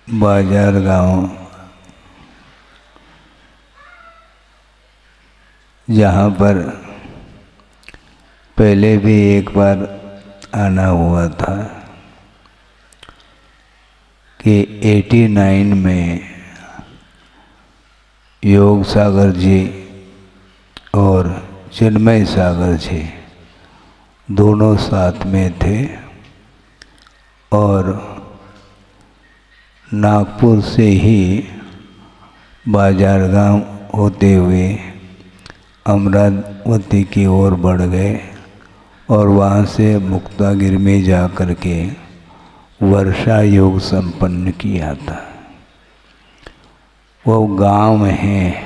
बाजार गांव, जहाँ पर पहले भी एक बार आना हुआ था कि 89 में योग सागर जी और चिन्मय सागर जी दोनों साथ में थे और नागपुर से ही बाजार गांव होते हुए अमरावती की ओर बढ़ गए और वहाँ से मुक्तागिरी में जा कर के वर्षा योग संपन्न किया था। वो गांव है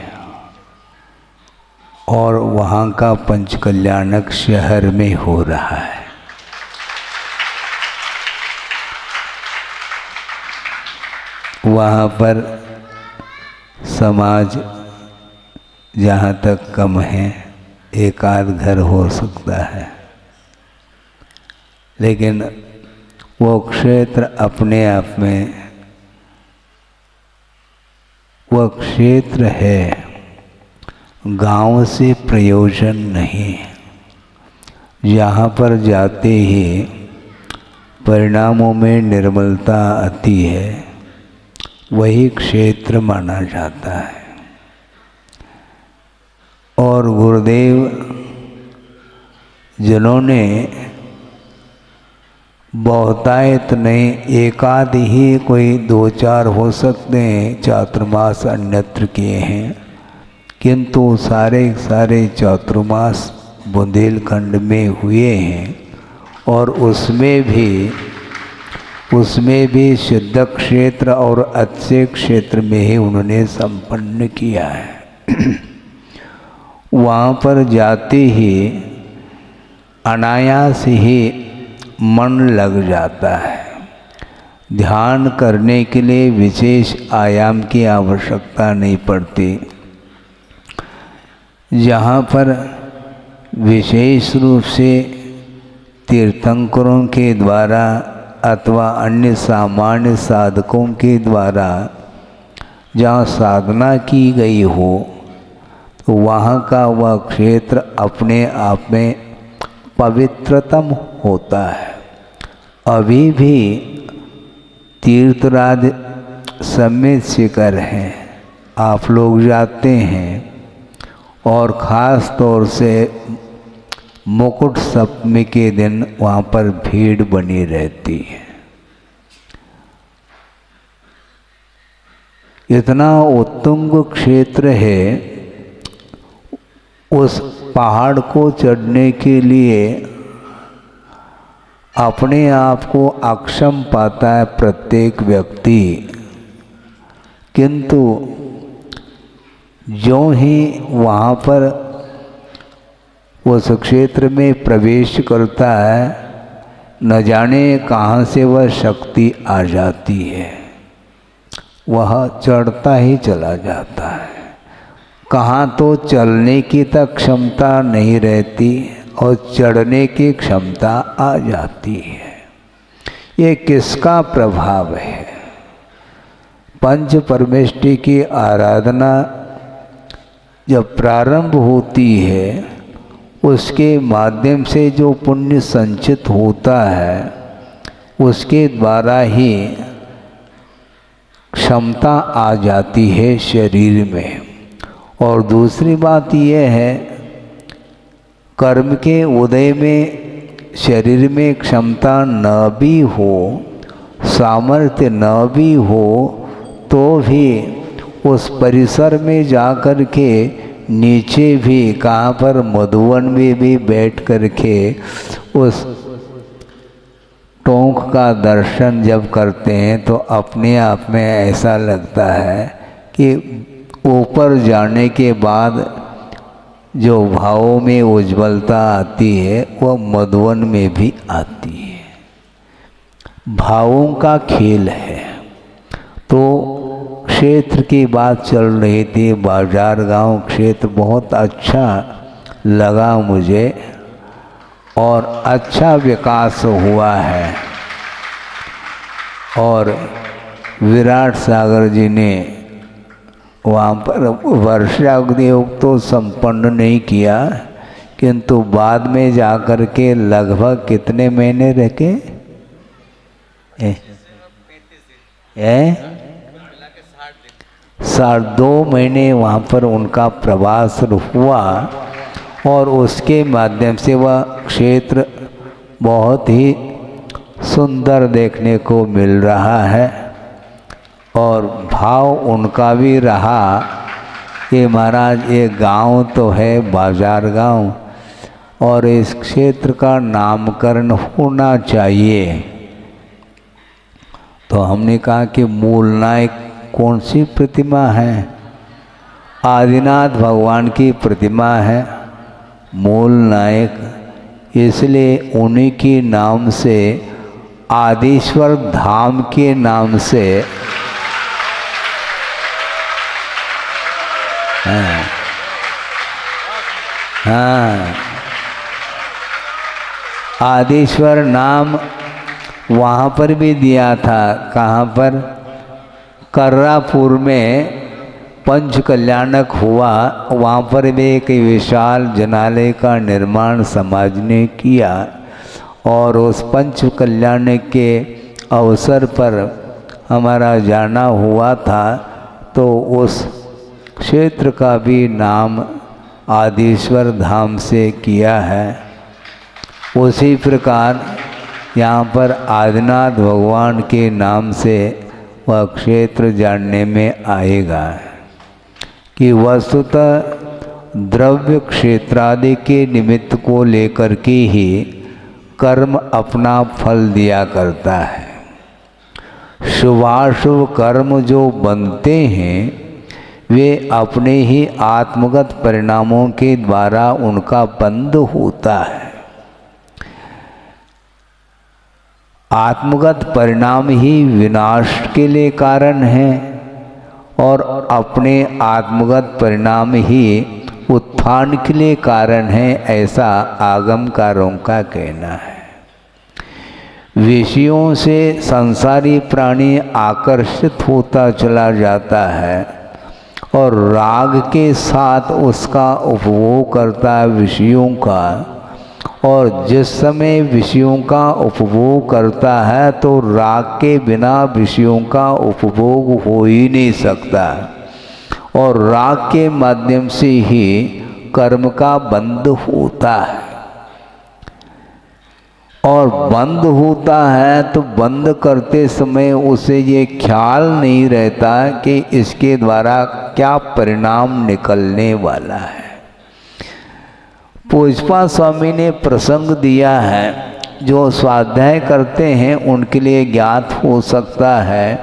और वहाँ का पंचकल्याणक शहर में हो रहा है। वहाँ पर समाज जहाँ तक कम है, एक आध घर हो सकता है, लेकिन वो क्षेत्र अपने आप में वह क्षेत्र है, गांव से प्रयोजन नहीं। यहाँ पर जाते ही परिणामों में निर्मलता आती है, वही क्षेत्र माना जाता है। और गुरुदेव जिन्होंने बहुतायत नहीं, एकाध ही कोई 2-4 हो सकते हैं चातुर्मास अन्यत्र किए हैं, किंतु सारे सारे चातुर्मास बुंदेलखंड में हुए हैं और उसमें भी सिद्ध क्षेत्र और अच्छे क्षेत्र में ही उन्होंने संपन्न किया है। वहाँ पर जाते ही अनायास ही मन लग जाता है। ध्यान करने के लिए विशेष आयाम की आवश्यकता नहीं पड़ती। जहाँ पर विशेष रूप से तीर्थंकरों के द्वारा अथवा अन्य सामान्य साधकों के द्वारा जहाँ साधना की गई हो, तो वहाँ का वह क्षेत्र अपने आप में पवित्रतम होता है। अभी भी तीर्थराज समेत शिखर हैं, आप लोग जाते हैं और ख़ास तौर से मुकुट सप्तमी के दिन वहाँ पर भीड़ बनी रहती है। इतना उत्तुंग क्षेत्र है, उस पहाड़ को चढ़ने के लिए अपने आप को अक्षम पाता है प्रत्येक व्यक्ति, किंतु जो ही वहाँ पर उस क्षेत्र में प्रवेश करता है, न जाने कहाँ से वह शक्ति आ जाती है, वह चढ़ता ही चला जाता है। कहाँ तो चलने की तक क्षमता नहीं रहती और चढ़ने की क्षमता आ जाती है। ये किसका प्रभाव है? पंच परमेष्टि की आराधना जब प्रारंभ होती है, उसके माध्यम से जो पुण्य संचित होता है, उसके द्वारा ही क्षमता आ जाती है शरीर में। और दूसरी बात यह है, कर्म के उदय में शरीर में क्षमता न भी हो, सामर्थ्य न भी हो, तो भी उस परिसर में जाकर के नीचे भी कहाँ पर मधुवन में भी बैठ कर के उस टोंक का दर्शन जब करते हैं, तो अपने आप में ऐसा लगता है कि ऊपर जाने के बाद जो भावों में उज्ज्वलता आती है, वह मधुवन में भी आती है। भावों का खेल है। तो क्षेत्र की बात चल रही थी, बाजार गांव क्षेत्र बहुत अच्छा लगा मुझे और अच्छा विकास हुआ है। और विराट सागर जी ने वहाँ पर वर्षा योग तो संपन्न नहीं किया, किंतु बाद में जाकर के लगभग कितने महीने रखे 2 महीने वहाँ पर उनका प्रवास हुआ और उसके माध्यम से वह क्षेत्र बहुत ही सुंदर देखने को मिल रहा है। और भाव उनका भी रहा कि महाराज ये गांव तो है बाजार गांव और इस क्षेत्र का नामकरण होना चाहिए। तो हमने कहा कि मूल नायक कौन सी प्रतिमा है? आदिनाथ भगवान की प्रतिमा है मूल नायक, इसलिए उन्हीं के नाम से आदिश्वर धाम के नाम से हाँ आदिश्वर नाम वहाँ पर भी दिया था। कहाँ पर? कर्रापुर में पंच कल्याणक हुआ, वहाँ पर भी एक विशाल जनालय का निर्माण समाज ने किया और उस पंच कल्याणक के अवसर पर हमारा जाना हुआ था। तो उस क्षेत्र का भी नाम आदिश्वर धाम से किया है। उसी प्रकार यहाँ पर आदिनाथ भगवान के नाम से वह क्षेत्र जानने में आएगा कि वस्तुतः द्रव्य क्षेत्रादि के निमित्त को लेकर के ही कर्म अपना फल दिया करता है। शुभाशुभ कर्म जो बनते हैं वे अपने ही आत्मगत परिणामों के द्वारा उनका बंध होता है। आत्मगत परिणाम ही विनाश के लिए कारण है और अपने आत्मगत परिणाम ही उत्थान के लिए कारण है, ऐसा आगमकारों का कहना है। विषयों से संसारी प्राणी आकर्षित होता चला जाता है और राग के साथ उसका उपभोग करता है विषयों का, और जिस समय विषयों का उपभोग करता है तो राग के बिना विषयों का उपभोग हो ही नहीं सकता और राग के माध्यम से ही कर्म का बंध होता है। और बंद होता है तो बंद करते समय उसे ये ख्याल नहीं रहता कि इसके द्वारा क्या परिणाम निकलने वाला है। पूजपा स्वामी ने प्रसंग दिया है, जो स्वाध्याय करते हैं उनके लिए ज्ञात हो सकता है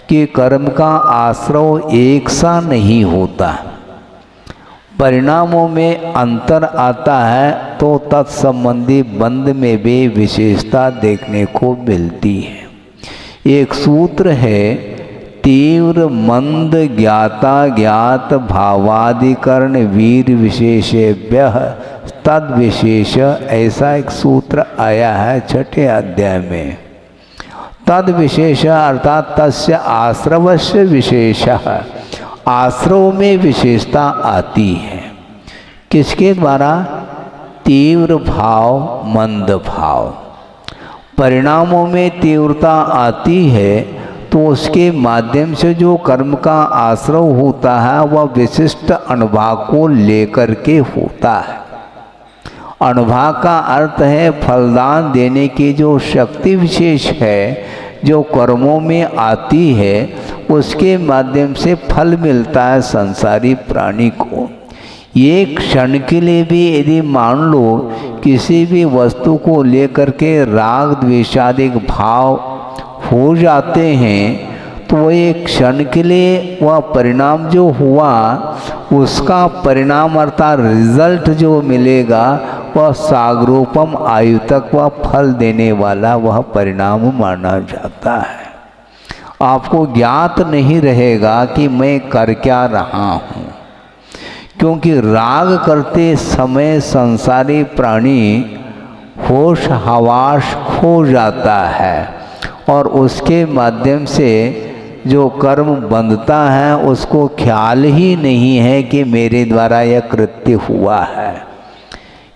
कि कर्म का आश्रव एक सा नहीं होता, परिणामों में अंतर आता है तो तत्संबंधी बंध में भी विशेषता देखने को मिलती है। एक सूत्र है, तीव्र मंद ज्ञाता ज्ञात भावाधिकरण वीर विशेषेभ्य तद विशेष, ऐसा एक सूत्र आया है 6ठे अध्याय में। तद विशेष अर्थात तस्य आश्रवस्य विशेष, आश्रव में विशेषता आती है। किसके द्वारा? तीव्र भाव मंद भाव। परिणामों में तीव्रता आती है तो उसके माध्यम से जो कर्म का आश्रव होता है वह विशिष्ट अनुभव को लेकर के होता है। अनुभव का अर्थ है फलदान देने की जो शक्ति विशेष है जो कर्मों में आती है, उसके माध्यम से फल मिलता है संसारी प्राणी को। ये क्षण के लिए भी यदि मान लो किसी भी वस्तु को लेकर के राग द्वेषादिक भाव हो जाते हैं तो वह एक क्षण के लिए वह परिणाम जो हुआ उसका परिणाम अर्थात रिजल्ट जो मिलेगा वह सागरोपम आयु तक वह फल देने वाला वह परिणाम माना जाता है। आपको ज्ञात नहीं रहेगा कि मैं कर क्या रहा हूँ, क्योंकि राग करते समय संसारी प्राणी होश हवास खो जाता है और उसके माध्यम से जो कर्म बंधता है उसको ख्याल ही नहीं है कि मेरे द्वारा यह कृत्य हुआ है,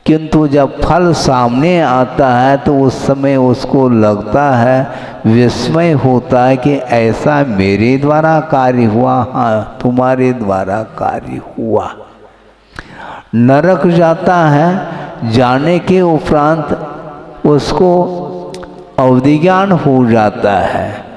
किंतु जब फल सामने आता है तो उस समय उसको लगता है, विस्मय होता है कि ऐसा मेरे द्वारा कार्य हुआ, हाँ तुम्हारे द्वारा कार्य हुआ। नरक जाता है, जाने के उपरांत उसको अवधिज्ञान हो जाता है।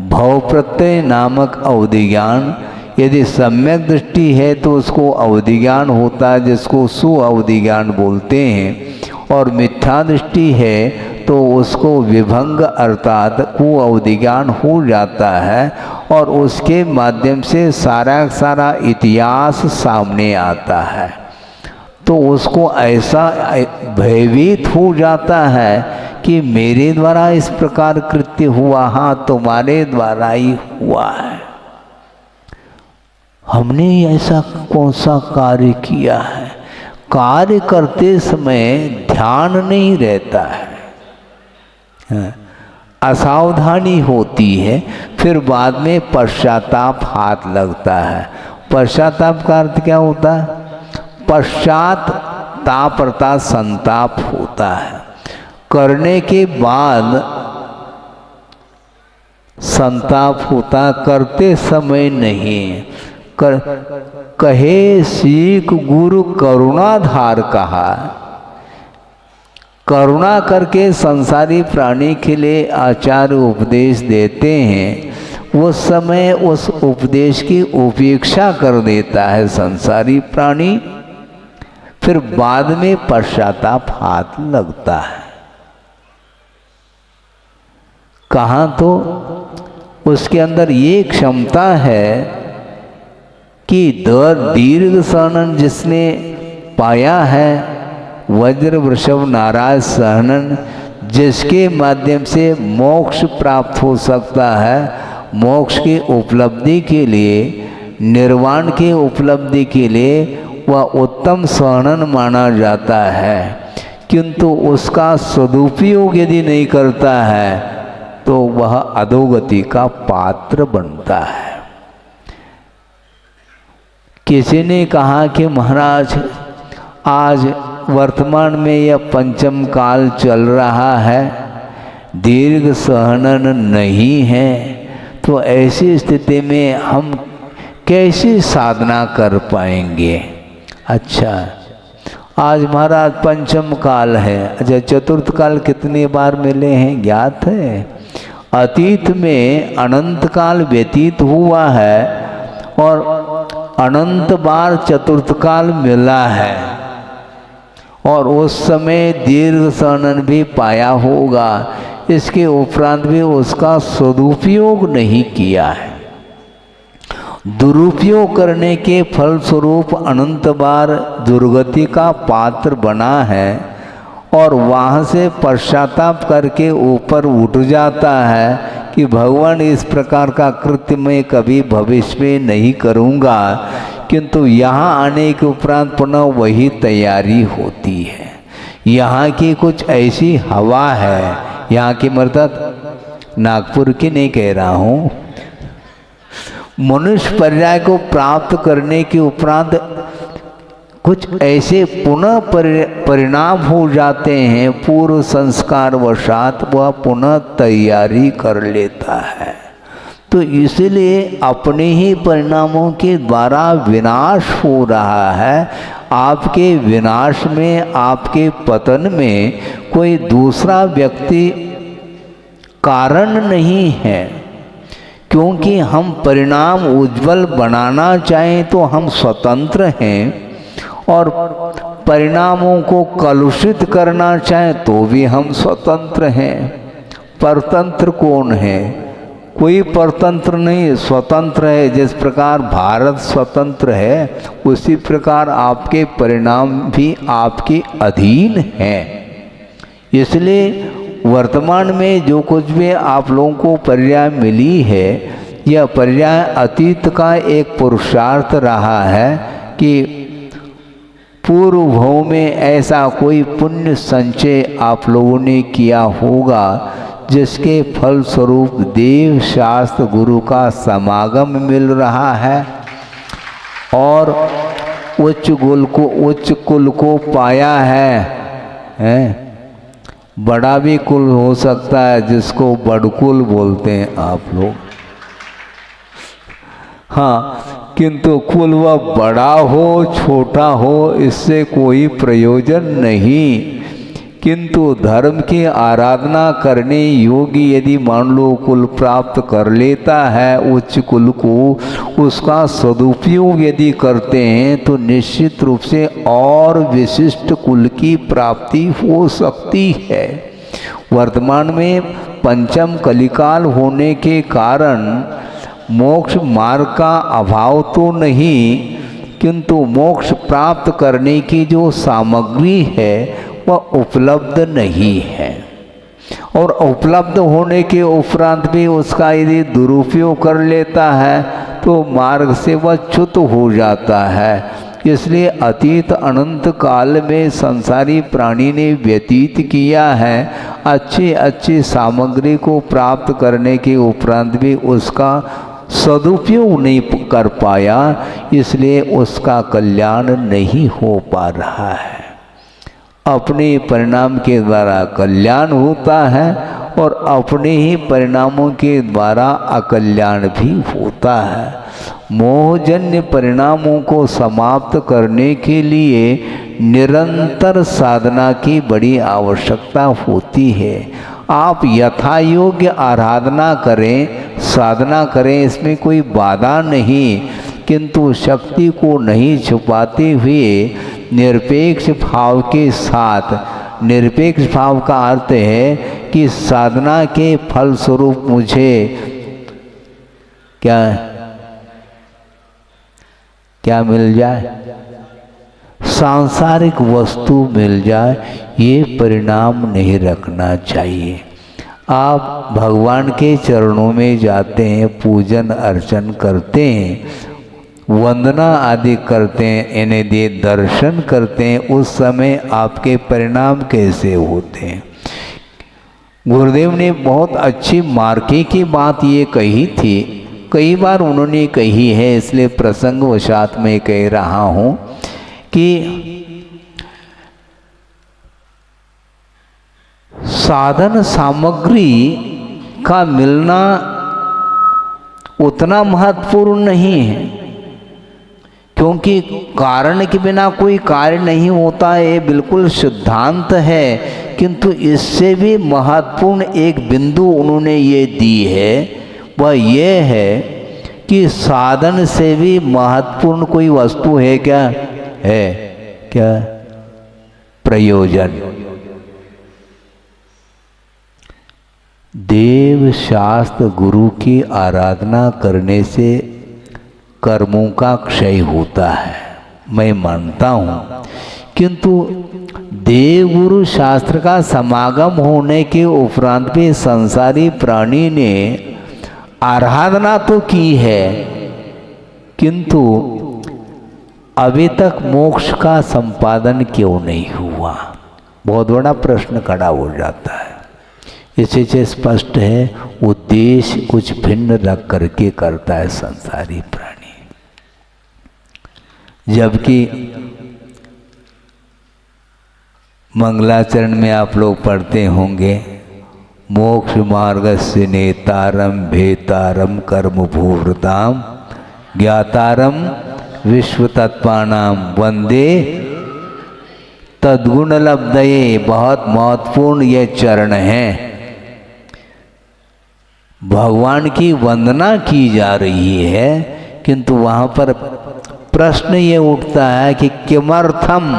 भव प्रत्यय नामक अवधिज्ञान, यदि सम्यक दृष्टि है तो उसको अवधिज्ञान होता है, जिसको सुअवधिज्ञान बोलते हैं, और मिथ्या दृष्टि है तो उसको विभंग अर्थात कुअवधिज्ञान हो जाता है, और उसके माध्यम से सारा इतिहास सामने आता है। तो उसको ऐसा भयभीत हो जाता है कि मेरे द्वारा इस प्रकार कृत्य हुआ, हाँ तुम्हारे द्वारा ही हुआ है। हमने ऐसा कौन सा कार्य किया है? कार्य करते समय ध्यान नहीं रहता है, असावधानी होती है, फिर बाद में पश्चाताप हाथ लगता है। पश्चाताप का अर्थ क्या होता है? पश्चात ताप अर्थात संताप होता है। करने के बाद संताप होता, करते समय नहीं। कहे सीख गुरु करुणाधार कहा, करुणा करके संसारी प्राणी के लिए आचार्य उपदेश देते हैं। उस समय उस उपदेश की उपेक्षा कर देता है संसारी प्राणी, फिर बाद में पश्चाताप हाथ लगता है। कहाँ तो उसके अंदर ये क्षमता है कि दीर्घ सहनन जिसने पाया है, वज्र वृषभ नाराज सहनन, जिसके माध्यम से मोक्ष प्राप्त हो सकता है, मोक्ष की उपलब्धि के लिए, निर्वाण की उपलब्धि के लिए वह उत्तम सहनन माना जाता है। किंतु उसका सदुपयोग यदि नहीं करता है तो वह अधोगति का पात्र बनता है। किसी ने कहा कि महाराज आज वर्तमान में यह पंचम काल चल रहा है, दीर्घ सहनन नहीं है, तो ऐसी स्थिति में हम कैसी साधना कर पाएंगे? अच्छा, आज महाराज पंचम काल है। अच्छा, चतुर्थ काल कितनी बार मिले हैं ज्ञात है? अतीत में अनंत काल व्यतीत हुआ है और अनंत बार चतुर्थ काल मिला है, और उस समय दीर्घ सहनन भी पाया होगा। इसके उपरांत भी उसका सदुपयोग नहीं किया है। दुरुपयोग करने के फलस्वरूप अनंत बार दुर्गति का पात्र बना है, और वहाँ से पश्चाताप करके ऊपर उठ जाता है कि भगवान इस प्रकार का कृत्य मैं कभी भविष्य में नहीं करूँगा। किंतु यहाँ आने के उपरांत पुनः वही तैयारी होती है। यहाँ की कुछ ऐसी हवा है, यहाँ की मतलब नागपुर की नहीं कह रहा हूँ, मनुष्य पर्याय को प्राप्त करने के उपरांत कुछ ऐसे पुनः परिणाम हो जाते हैं, पूर्व संस्कार वशात वह पुनः तैयारी कर लेता है। तो इसलिए अपने ही परिणामों के द्वारा विनाश हो रहा है। आपके विनाश में, आपके पतन में कोई दूसरा व्यक्ति कारण नहीं है, क्योंकि हम परिणाम उज्जवल बनाना चाहें तो हम स्वतंत्र हैं, और परिणामों को कलुषित करना चाहें तो भी हम स्वतंत्र हैं। परतंत्र कौन है? कोई परतंत्र नहीं, स्वतंत्र है। जिस प्रकार भारत स्वतंत्र है, उसी प्रकार आपके परिणाम भी आपके अधीन हैं। इसलिए वर्तमान में जो कुछ भी आप लोगों को पर्याय मिली है, यह पर्याय अतीत का एक पुरुषार्थ रहा है कि पूर्व भव में ऐसा कोई पुण्य संचय आप लोगों ने किया होगा जिसके फल स्वरूप देव शास्त्र गुरु का समागम मिल रहा है और उच्च कुल को पाया है। बड़ा भी कुल हो सकता है जिसको बड़कुल बोलते हैं आप लोग, हाँ, किंतु कुल वह बड़ा हो छोटा हो इससे कोई प्रयोजन नहीं। किंतु धर्म की आराधना करने योगी यदि मान लो कुल प्राप्त कर लेता है उच्च कुल को, उसका सदुपयोग यदि करते हैं तो निश्चित रूप से और विशिष्ट कुल की प्राप्ति हो सकती है। वर्तमान में पंचम कलिकाल होने के कारण मोक्ष मार्ग का अभाव तो नहीं, किंतु मोक्ष प्राप्त करने की जो सामग्री है वह उपलब्ध नहीं है। और उपलब्ध होने के उपरांत भी उसका यदि दुरुपयोग कर लेता है तो मार्ग से वह च्युत हो जाता है। इसलिए अतीत अनंत काल में संसारी प्राणी ने व्यतीत किया है, अच्छी सामग्री को प्राप्त करने के उपरांत भी उसका सदुपयोग नहीं कर पाया, इसलिए उसका कल्याण नहीं हो पा रहा है। अपने परिणाम के द्वारा कल्याण होता है और अपने ही परिणामों के द्वारा अकल्याण भी होता है। मोहजन्य परिणामों को समाप्त करने के लिए निरंतर साधना की बड़ी आवश्यकता होती है। आप यथा योग्य आराधना करें, साधना करें, इसमें कोई बाधा नहीं, किंतु शक्ति को नहीं छुपाते हुए निरपेक्ष भाव के साथ, निरपेक्ष भाव का अर्थ है कि साधना के फल स्वरूप मुझे क्या मिल जाए, सांसारिक वस्तु मिल जाए, ये परिणाम नहीं रखना चाहिए। आप भगवान के चरणों में जाते हैं, पूजन अर्चन करते हैं, वंदना आदि करते हैं, इन्हें दे दर्शन करते हैं, उस समय आपके परिणाम कैसे होते हैं। गुरुदेव ने बहुत अच्छी मार्के की बात ये कही थी, कई बार उन्होंने कही है, इसलिए प्रसंगवशात में कह रहा हूँ कि साधन सामग्री का मिलना उतना महत्वपूर्ण नहीं है, क्योंकि कारण के बिना कोई कार्य नहीं होता है, ये बिल्कुल सिद्धांत है। किंतु इससे भी महत्वपूर्ण एक बिंदु उन्होंने ये दी है, वह ये है कि साधन से भी महत्वपूर्ण कोई वस्तु है क्या? है क्या? प्रयोजन। देव शास्त्र गुरु की आराधना करने से कर्मों का क्षय होता है, मैं मानता हूँ, किंतु देव गुरु शास्त्र का समागम होने के उपरांत भी संसारी प्राणी ने आराधना तो की है, किंतु अभी तक मोक्ष का संपादन क्यों नहीं हुआ? बहुत बड़ा प्रश्न खड़ा हो जाता है। इससे से स्पष्ट है उद्देश्य कुछ भिन्न रख करके करता है संसारी प्राणी। जबकि मंगलाचरण में आप लोग पढ़ते होंगे, मोक्ष मार्गस्य नेतारम भेतारम कर्म भूवृताम ज्ञातारम विश्व तत्पानाम वंदे तद्गुण लब्धये। बहुत महत्वपूर्ण ये चरण है। भगवान की वंदना की जा रही है, किंतु वहाँ पर प्रश्न ये उठता है कि किमर्थम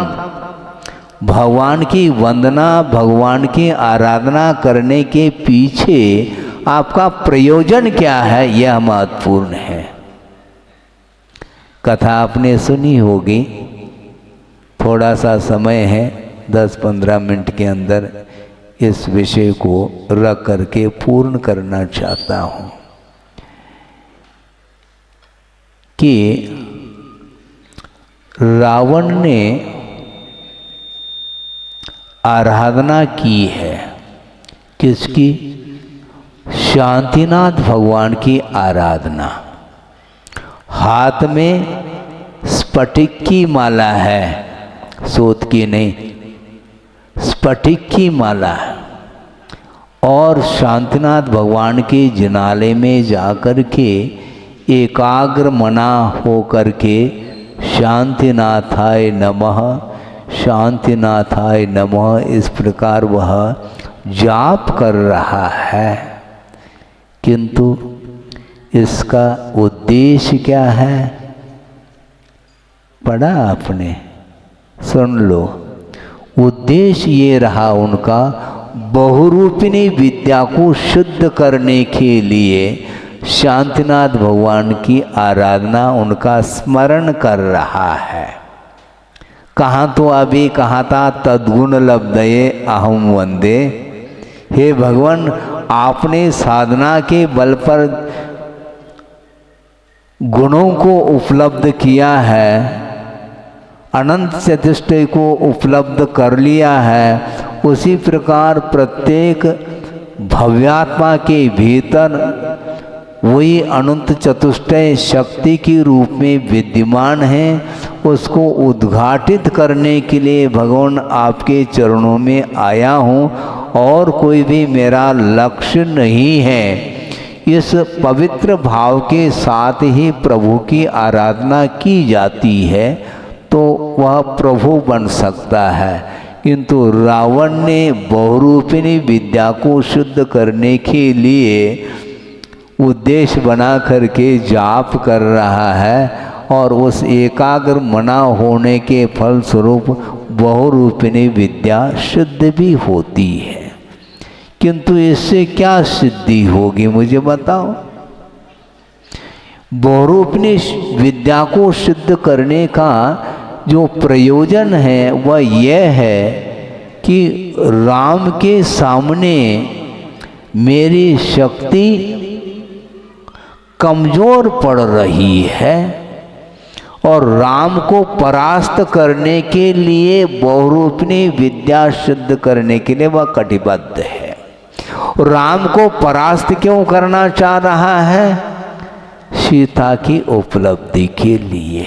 भगवान की वंदना, भगवान की आराधना करने के पीछे आपका प्रयोजन क्या है, यह महत्वपूर्ण है। कथा आपने सुनी होगी, थोड़ा सा समय है, 10-15 मिनट के अंदर इस विषय को रख करके पूर्ण करना चाहता हूँ कि रावण ने आराधना की है, किसकी? शांतिनाथ भगवान की आराधना। हाथ में स्फटिक की माला है, सोत की नहीं, स्फटिक की माला है। और शांतिनाथ भगवान के जिनालय में जाकर के एकाग्र मना हो करके शांतिनाथाय नमः, शांतिनाथाय नमः, इस प्रकार वह जाप कर रहा है। किंतु इसका उद्देश्य क्या है, पढ़ा आपने, सुन लो। उद्देश्य ये रहा उनका, बहुरूपिणी विद्या को शुद्ध करने के लिए शांतिनाथ भगवान की आराधना, उनका स्मरण कर रहा है। कहाँ तो अभी कहा था, तद्गुण लब्धये अहम वंदे। हे भगवान, आपने साधना के बल पर गुणों को उपलब्ध किया है, अनंत चतुष्टय को उपलब्ध कर लिया है। उसी प्रकार प्रत्येक भव्यात्मा के भीतर वही अनंत चतुष्टय शक्ति के रूप में विद्यमान है। उसको उद्घाटित करने के लिए भगवान आपके चरणों में आया हूँ, और कोई भी मेरा लक्ष्य नहीं है। इस पवित्र भाव के साथ ही प्रभु की आराधना की जाती है तो वह प्रभु बन सकता है। किंतु रावण ने बहुरूपिणी विद्या को शुद्ध करने के लिए उद्देश्य बना करके जाप कर रहा है, और उस एकाग्र मना होने के फलस्वरूप बहुरूपिणी विद्या शुद्ध भी होती है। किंतु इससे क्या सिद्धि होगी, मुझे बताओ। बहुरूपिणी विद्या को शुद्ध करने का जो प्रयोजन है वह यह है कि राम के सामने मेरी शक्ति कमजोर पड़ रही है, और राम को परास्त करने के लिए बहुरूपिणी विद्या शुद्ध करने के लिए वह कटिबद्ध है। राम को परास्त क्यों करना चाह रहा है? सीता की उपलब्धि के लिए।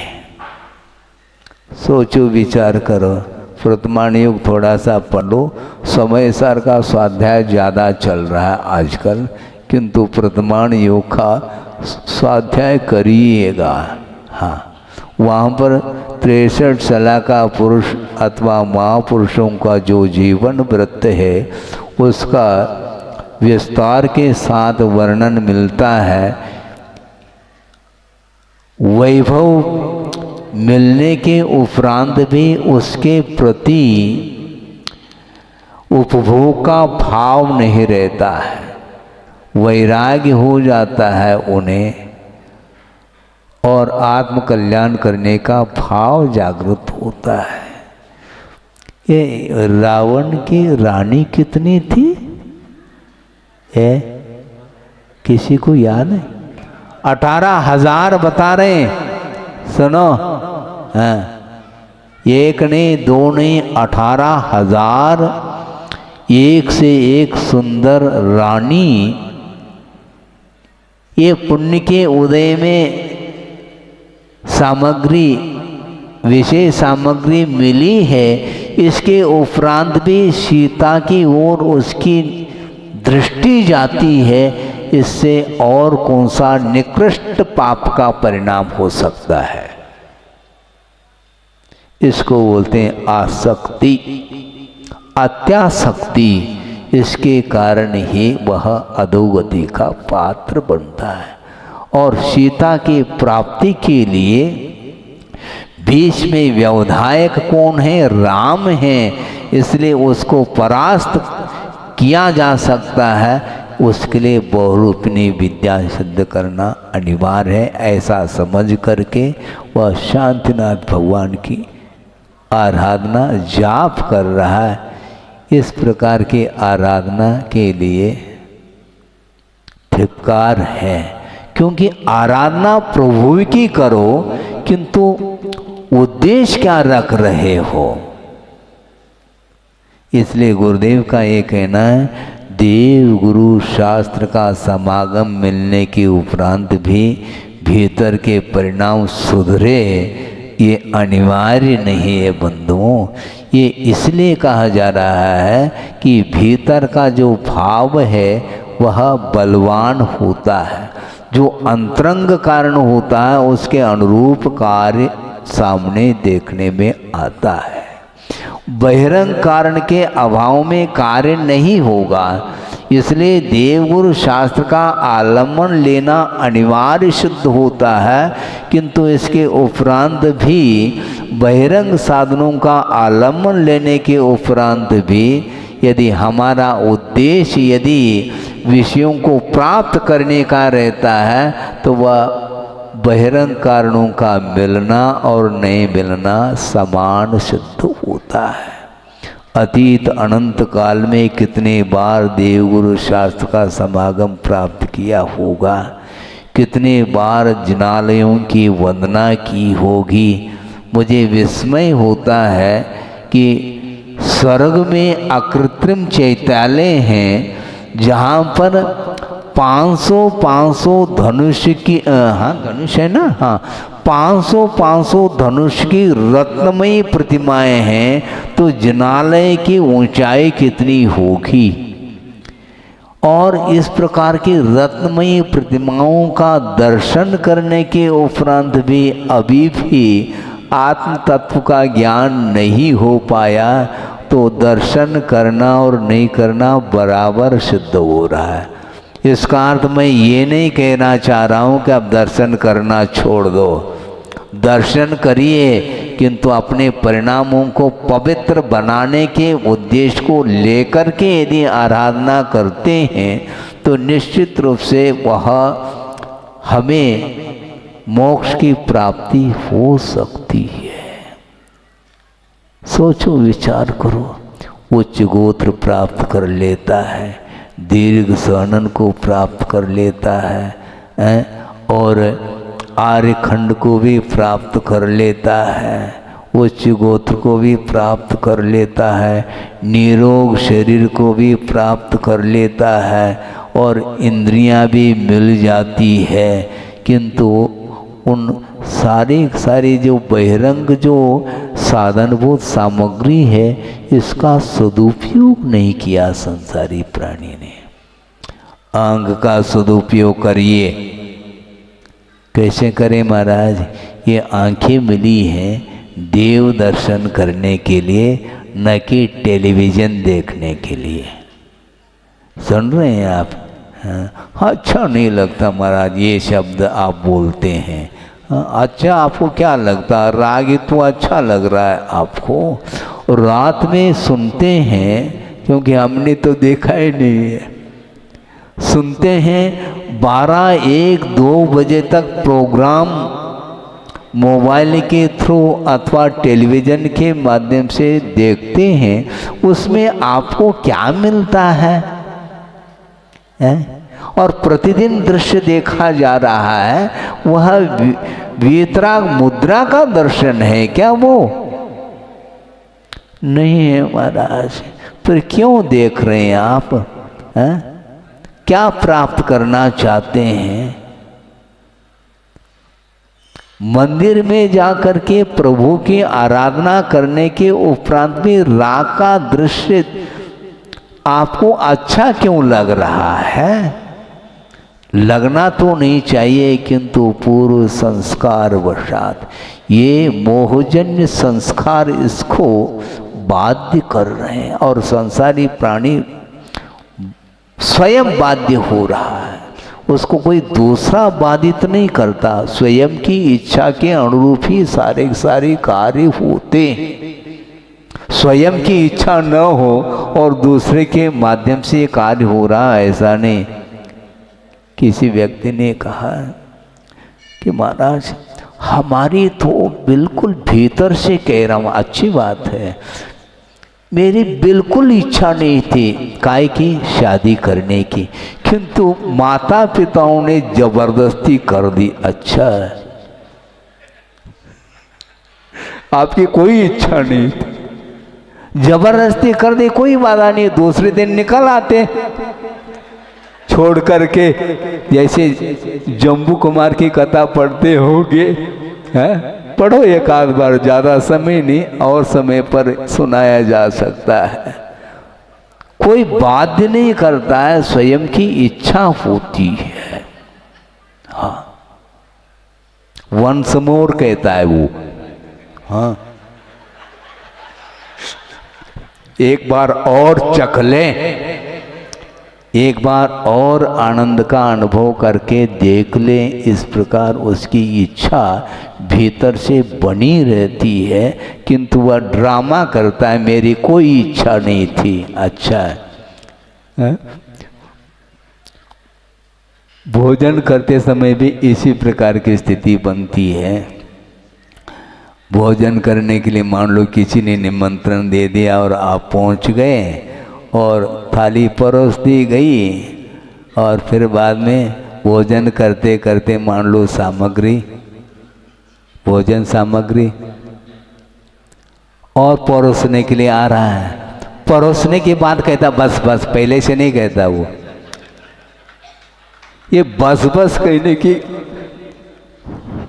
सोचो, विचार करो। वर्तमान युग थोड़ा सा पढ़ो, समय सार का स्वाध्याय ज़्यादा चल रहा है आजकल, किंतु वर्तमान युग का स्वाध्याय करिएगा। हाँ, वहाँ पर 63 साल का पुरुष अथवा महापुरुषों का जो जीवन वृत्त है उसका विस्तार के साथ वर्णन मिलता है। वैभव मिलने के उपरांत भी उसके प्रति उपभोग का भाव नहीं रहता है, वैराग्य हो जाता है उन्हें, और आत्म कल्याण करने का भाव जागृत होता है। ये रावण की रानी कितनी थी किसी को याद है? 18,000 बता रहे हैं, सुनो। हाँ, एक नहीं, दो नहीं, 18,000 एक से एक सुंदर रानी। ये पुण्य के उदय में सामग्री, विशेष सामग्री मिली है। इसके उपरांत भी सीता की ओर उसकी दृष्टि जाती है। इससे और कौन सा निकृष्ट पाप का परिणाम हो सकता है? इसको बोलते हैं आसक्ति, अत्यासक्ति। इसके कारण ही वह अधोगति का पात्र बनता है। और सीता की प्राप्ति के लिए बीच में व्यवधायक कौन है? राम है। इसलिए उसको परास्त किया जा सकता है, उसके लिए बहुरूपिणी विद्या सिद्ध करना अनिवार्य है। ऐसा समझ करके वह शांतिनाथ भगवान की आराधना जाप कर रहा है। इस प्रकार की आराधना के लिए धिक्कार है, क्योंकि आराधना प्रभु की करो, किंतु उद्देश्य क्या रख रहे हो? इसलिए गुरुदेव का ये कहना है, देव गुरु शास्त्र का समागम मिलने के उपरांत भी भीतर के परिणाम सुधरे, ये अनिवार्य नहीं है बंधुओं। ये इसलिए कहा जा रहा है कि भीतर का जो भाव है वह बलवान होता है, जो अंतरंग कारण होता है उसके अनुरूप कार्य सामने देखने में आता है। बहिरंग कारण के अभाव में कार्य नहीं होगा, इसलिए देवगुरु शास्त्र का आलम्बन लेना अनिवार्य सिद्ध होता है। किंतु इसके उपरांत भी बहिरंग साधनों का आलम्बन लेने के उपरांत भी यदि हमारा उद्देश्य यदि विषयों को प्राप्त करने का रहता है तो वह बहिरंग कारणों का मिलना और नहीं मिलना समान सिद्ध होता है। अतीत अनंत काल में कितने बार देवगुरु शास्त्र का समागम प्राप्त किया होगा, कितने बार जिनालयों की वंदना की होगी। मुझे विस्मय होता है कि स्वर्ग में अकृत्रिम चैत्यालय हैं जहाँ पर 500 धनुष की धनुष है ना, 500 धनुष की रत्नमयी प्रतिमाएं हैं, तो जिनालय की ऊंचाई कितनी होगी। और इस प्रकार की रत्नमयी प्रतिमाओं का दर्शन करने के उपरांत भी अभी भी आत्म तत्व का ज्ञान नहीं हो पाया, तो दर्शन करना और नहीं करना बराबर सिद्ध हो रहा है। इसका अर्थ मैं ये नहीं कहना चाह रहा हूँ कि आप दर्शन करना छोड़ दो, दर्शन करिए, किंतु अपने परिणामों को पवित्र बनाने के उद्देश्य को लेकर के यदि आराधना करते हैं तो निश्चित रूप से वह हमें मोक्ष की प्राप्ति हो सकती है। सोचो, विचार करो। उच्च गोत्र प्राप्त कर लेता है, दीर्घ सहनन को प्राप्त कर लेता है, और आर्यखंड को भी प्राप्त कर लेता है, उच्च गोत्र को भी प्राप्त कर लेता है, निरोग शरीर को भी प्राप्त कर लेता है, और इंद्रियां भी मिल जाती है। किंतु उन सारी जो बहिरंग जो साधनभूत सामग्री है, इसका सदुपयोग नहीं किया संसारी प्राणी ने। अंग का सदुपयोग करिए। कैसे करें महाराज? ये आंखें मिली हैं देव दर्शन करने के लिए, न कि टेलीविज़न देखने के लिए। सुन रहे हैं आप? हाँ, अच्छा नहीं लगता महाराज ये शब्द आप बोलते हैं। अच्छा, आपको क्या लगता है? राग तो अच्छा लग रहा है आपको। रात में सुनते हैं, क्योंकि हमने तो देखा ही नहीं है। सुनते हैं 12, 1, 2 बजे तक प्रोग्राम मोबाइल के थ्रू अथवा टेलीविज़न के माध्यम से देखते हैं। उसमें आपको क्या मिलता है? और प्रतिदिन दृश्य देखा जा रहा है, वह वीतराग मुद्रा का दर्शन है क्या? वो नहीं है महाराज। फिर क्यों देख रहे हैं आप? क्या प्राप्त करना चाहते हैं? मंदिर में जाकर के प्रभु की आराधना करने के उपरांत भी राग का दृश्य आपको अच्छा क्यों लग रहा है? लगना तो नहीं चाहिए, किंतु पूर्व संस्कार वशात ये मोहजन्य संस्कार इसको बाध्य कर रहे हैं, और संसारी प्राणी स्वयं बाध्य हो रहा है। उसको कोई दूसरा बाधित नहीं करता, स्वयं की इच्छा के अनुरूप ही सारे कार्य होते हैं। स्वयं की इच्छा न हो और दूसरे के माध्यम से ये कार्य हो रहा है, ऐसा नहीं। किसी व्यक्ति ने कहा कि महाराज हमारी तो बिल्कुल भीतर से कह रहा हूँ, अच्छी बात है, मेरी बिल्कुल इच्छा नहीं थी काय की शादी करने की, किंतु माता पिताओं ने जबरदस्ती कर दी। अच्छा, आपकी कोई इच्छा नहीं थी, जबरदस्ती कर दे कोई बाधा नहीं, दूसरे दिन निकल आते छोड़ करके। जैसे जम्बू कुमार की कथा पढ़ते होगे, हैं? पढ़ो एक आध बार, ज़्यादा समय नहीं, और समय पर सुनाया जा सकता है। कोई बाध्य नहीं करता है, स्वयं की इच्छा होती है। हाँ, वंस मोर कहता है वो। हाँ, एक बार और चख लें, एक बार और आनंद का अनुभव करके देख लें। इस प्रकार उसकी इच्छा भीतर से बनी रहती है, किंतु वह ड्रामा करता है, मेरी कोई इच्छा नहीं थी। अच्छा है? भोजन करते समय भी इसी प्रकार की स्थिति बनती है। भोजन करने के लिए मान लो किसी ने निमंत्रण दे दिया और आप पहुंच गए और थाली परोस दी गई, और फिर बाद में भोजन करते करते मान लो सामग्री, भोजन सामग्री और परोसने के लिए आ रहा है। परोसने के बाद कहता बस बस, पहले से नहीं कहता वो। ये बस बस कहने की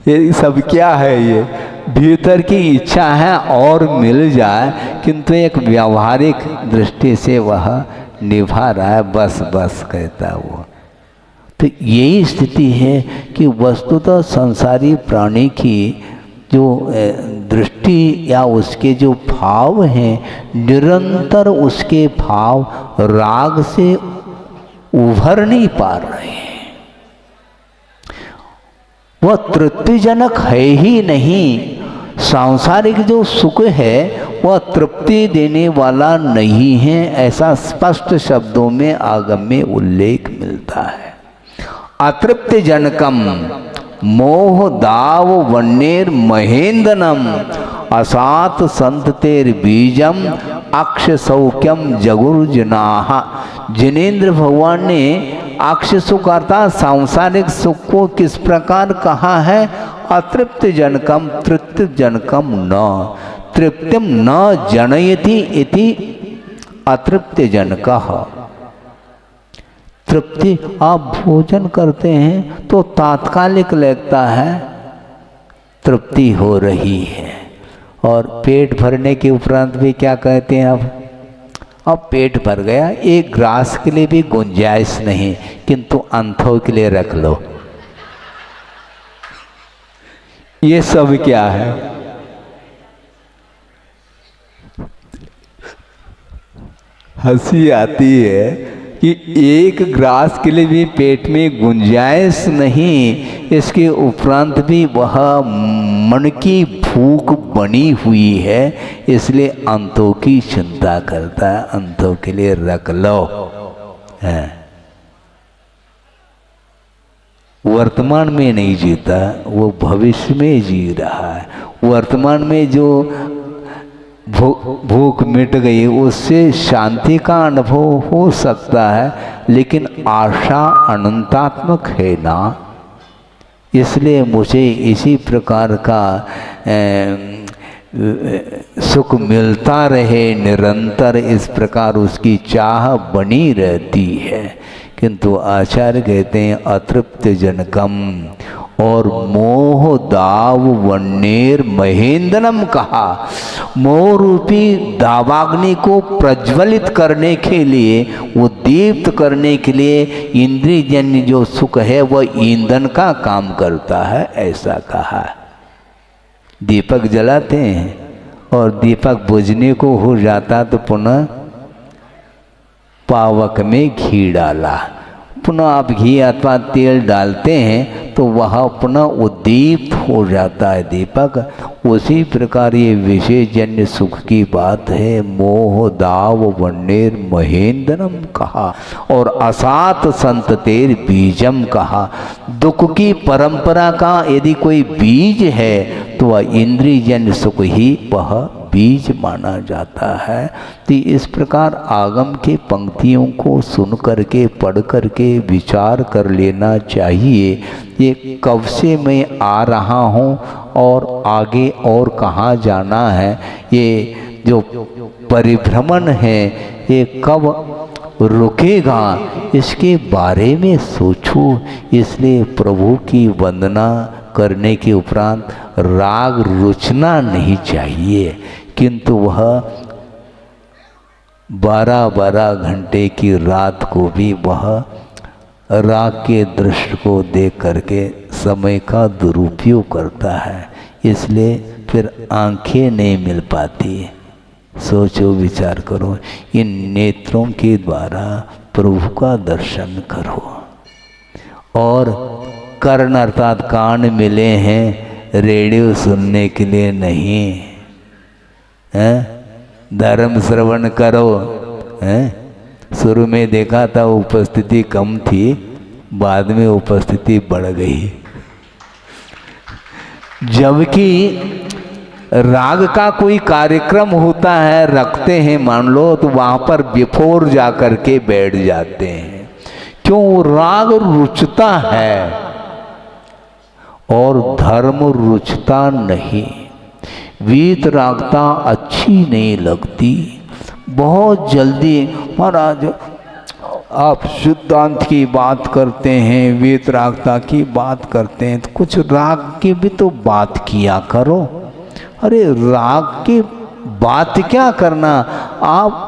ये सब क्या है? ये भीतर की इच्छा है और मिल जाए, किंतु एक व्यावहारिक दृष्टि से वह निभा रहा है, बस बस कहता वो। तो यही स्थिति है कि वस्तुतः संसारी प्राणी की जो दृष्टि या उसके जो भाव हैं, निरंतर उसके भाव राग से उभर नहीं पा रहे हैं। वह तृप्तिजनक है ही नहीं। सांसारिक जो सुख है वह तृप्ति देने वाला नहीं है, ऐसा स्पष्ट शब्दों में आगम में उल्लेख मिलता है। अतृप्ति जनकम मोह दाव वन्नेर महेंद्रनम असात संततेर बीजम अक्ष सौख्यम जगुर्जनाह। जिनेन्द्र भगवान ने अक्ष सुख अर्थात सांसारिक सुख को किस प्रकार कहा है? अतृप्त जनकम तृप्त जनकम न तृप्तिम न जनयति इति अतृप्त जनकः। तृप्ति, आप भोजन करते हैं तो तात्कालिक लगता है तृप्ति हो रही है, और पेट भरने के उपरांत भी क्या कहते हैं? अब पेट भर गया, एक ग्रास के लिए भी गुंजाइश नहीं, किंतु अंथों के लिए रख लो। ये सब क्या है? हंसी आती है कि एक ग्रास के लिए भी पेट में गुंजाइश नहीं, इसके उपरांत भी वह मन की भूख बनी हुई है, इसलिए अंतों की चिंता करता है, अंतों के लिए रख लो। है वर्तमान में नहीं जीता, वो भविष्य में जी रहा है। वर्तमान में जो भूख मिट गई उससे शांति का अनुभव हो सकता है, लेकिन आशा अनंतात्मक है ना, इसलिए मुझे इसी प्रकार का सुख मिलता रहे निरंतर, इस प्रकार उसकी चाह बनी रहती है। किंतु आचार्य कहते हैं अतृप्त जनकम, और मोह दाव वन्नेर महेंद्रनम कहा। मोह रूपी दावाग्नि को प्रज्वलित करने के लिए, वो दीप्त करने के लिए इंद्रियजन्य जो सुख है वह ईंधन का काम करता है, ऐसा कहा। दीपक जलाते हैं और दीपक बुझने को हो जाता तो पुनः पावक में घी डाला, पुनः आप घी अथवा तेल डालते हैं तो वह पुनः उद्दीप्त हो जाता है दीपक। उसी प्रकार ये विषयजन्य सुख की बात है। मोह दाव वन्नेर महेंद्रम कहा, और असात संततेर बीजम कहा। दुख की परंपरा का यदि कोई बीज है तो वह इंद्रियजन्य सुख ही वह बीज माना जाता है। तो इस प्रकार आगम के पंक्तियों को सुन करके पढ़ करके विचार कर लेना चाहिए, ये कब से मैं आ रहा हूँ और आगे और कहाँ जाना है। ये जो परिभ्रमण है ये कब रुकेगा, इसके बारे में सोचो। इसलिए प्रभु की वंदना करने के उपरांत राग रुचना नहीं चाहिए, किंतु वह 12-12 घंटे की रात को भी वह राग के दृश्य को देख करके समय का दुरुपयोग करता है, इसलिए फिर आंखें नहीं मिल पाती। सोचो, विचार करो, इन नेत्रों के द्वारा प्रभु का दर्शन करो। और कर्ण अर्थात कान मिले हैं रेडियो सुनने के लिए नहीं, हैं? धर्म श्रवण करो, हैं? शुरू में देखा था उपस्थिति कम थी, बाद में उपस्थिति बढ़ गई। जबकि राग का कोई कार्यक्रम होता है, रखते हैं मान लो, तो वहाँ पर बिफोर जा कर के बैठ जाते हैं। क्यों? राग रुचता है और धर्म रुचता नहीं। वीतरागता अच्छी नहीं लगती। बहुत जल्दी महाराज आप सिद्धांत की बात करते हैं, वीतरागता की बात करते हैं, तो कुछ राग की भी तो बात किया करो। अरे राग की बात क्या करना, आप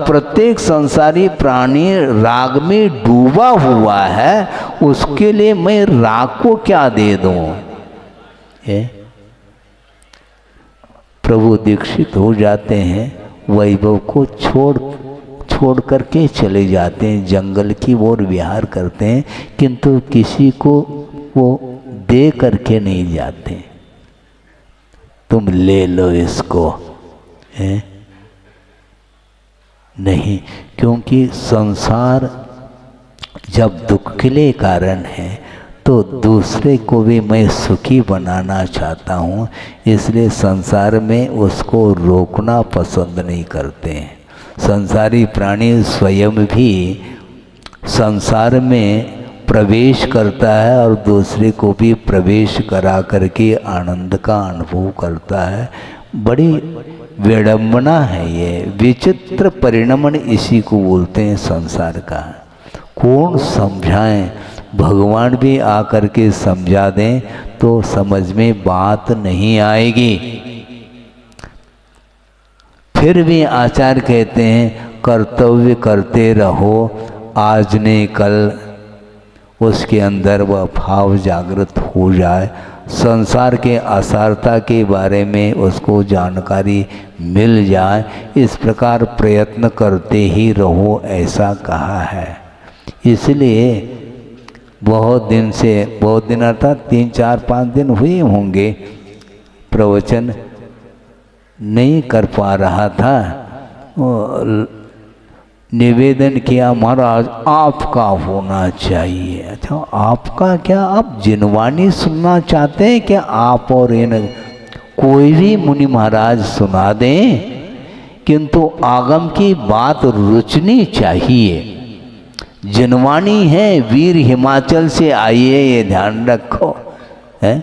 प्रत्येक संसारी प्राणी राग में डूबा हुआ है, उसके लिए मैं राग को क्या दे दूं? प्रभु दीक्षित हो जाते हैं, वैभव को छोड़ करके चले जाते हैं, जंगल की ओर विहार करते हैं, किंतु किसी को वो दे करके नहीं जाते। तुम ले लो इसको, है? नहीं, क्योंकि संसार जब दुख के लिए कारण है तो दूसरे को भी मैं सुखी बनाना चाहता हूँ, इसलिए संसार में उसको रोकना पसंद नहीं करते हैं। संसारी प्राणी स्वयं भी संसार में प्रवेश करता है और दूसरे को भी प्रवेश करा करके आनंद का अनुभव करता है। बड़ी विडंबना है ये, विचित्र परिणमन इसी को बोलते हैं संसार का। कौन समझाएं? भगवान भी आकर के समझा दें तो समझ में बात नहीं आएगी। फिर भी आचार्य कहते हैं कर्तव्य करते रहो, आज ने कल उसके अंदर वह भाव जागृत हो जाए, संसार के असारता के बारे में उसको जानकारी मिल जाए, इस प्रकार प्रयत्न करते ही रहो, ऐसा कहा है। इसलिए बहुत दिन अर्थात 3-4-5 दिन हुए होंगे प्रवचन नहीं कर पा रहा था, निवेदन किया महाराज आपका होना चाहिए। अच्छा, आपका क्या? आप जिनवानी सुनना चाहते हैं क्या? आप और इन कोई भी मुनि महाराज सुना दें, किंतु आगम की बात रुचनी चाहिए। जिनवानी है, वीर हिमाचल से आइए, ये ध्यान रखो, है?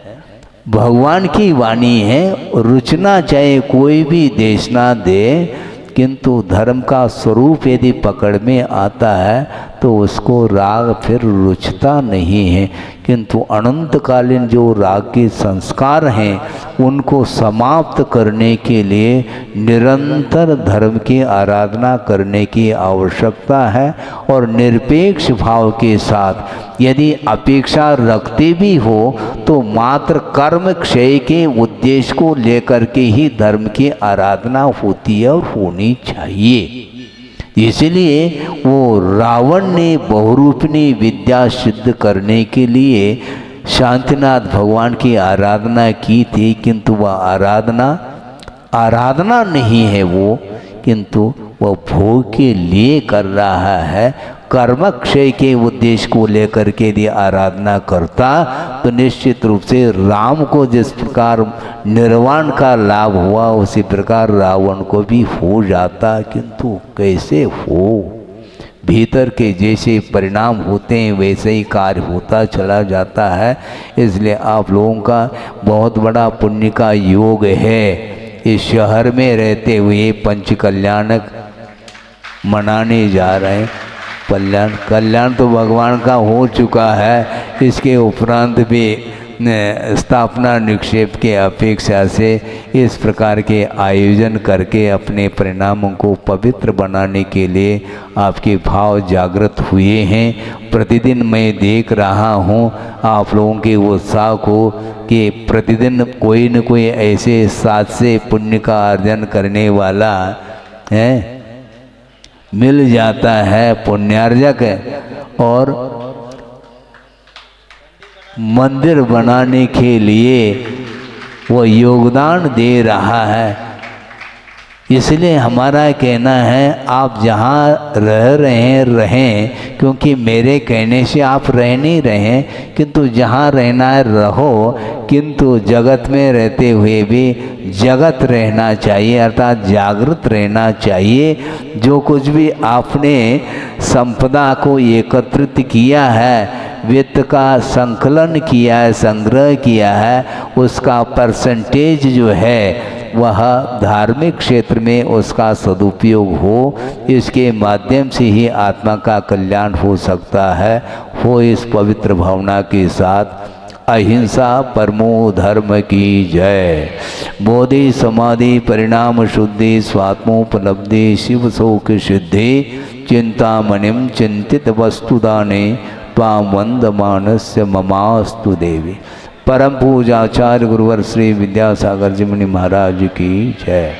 भगवान की वाणी है, रुचना चाहिए। कोई भी देश ना दे, किंतु धर्म का स्वरूप यदि पकड़ में आता है तो उसको राग फिर रुचता नहीं है, किंतु अनंतकालीन जो राग के संस्कार हैं उनको समाप्त करने के लिए निरंतर धर्म की आराधना करने की आवश्यकता है। और निरपेक्ष भाव के साथ यदि अपेक्षा रखते भी हो तो मात्र कर्म क्षय के उद्देश्य को लेकर के ही धर्म की आराधना होती है और होनी चाहिए। इसलिए वो रावण ने बहुरूपिणी विद्या सिद्ध करने के लिए शांतिनाथ भगवान की आराधना की थी, किंतु वह आराधना नहीं है वो, किंतु वह भोग के लिए कर रहा है। कर्म क्षय के उद्देश्य को लेकर के यदि आराधना करता तो निश्चित रूप से राम को जिस प्रकार निर्वाण का लाभ हुआ उसी प्रकार रावण को भी हो जाता, किंतु कैसे हो? भीतर के जैसे परिणाम होते हैं वैसे ही कार्य होता चला जाता है। इसलिए आप लोगों का बहुत बड़ा पुण्य का योग है। इस शहर में रहते हुए पंच कल्याणक मनाने जा रहे हैं। कल्याण तो भगवान का हो चुका है, इसके उपरांत भी स्थापना निक्षेप के अपेक्षा से इस प्रकार के आयोजन करके अपने परिणामों को पवित्र बनाने के लिए आपके भाव जागृत हुए हैं। प्रतिदिन मैं देख रहा हूँ आप लोगों के उत्साह को कि प्रतिदिन कोई न कोई ऐसे साथ से पुण्य का अर्जन करने वाला है मिल जाता है, पुण्यार्जक है, और मंदिर बनाने के लिए वो योगदान दे रहा है। इसलिए हमारा कहना है आप जहाँ रह रहे हैं रहें, क्योंकि मेरे कहने से आप रह नहीं रहे, किंतु जहाँ रहना है रहो, किंतु जगत में रहते हुए भी जगत रहना चाहिए, अर्थात जागृत रहना चाहिए। जो कुछ भी आपने संपदा को एकत्रित किया है, वित्त का संकलन किया है, संग्रह किया है, उसका परसेंटेज जो है वह धार्मिक क्षेत्र में उसका सदुपयोग हो, इसके माध्यम से ही आत्मा का कल्याण हो सकता है। हो इस पवित्र भावना के साथ अहिंसा परमो धर्म की जय। बोधि समाधि परिणाम शुद्धि स्वात्मोपलब्धि शिव शोक सिद्धि चिंतामणिम चिंतित वस्तुदाने त्वां वंदमानस्य ममास्तु देवी। परम पूजाचार्य गुरुवर श्री विद्यासागर जी मुनि महाराज की जय।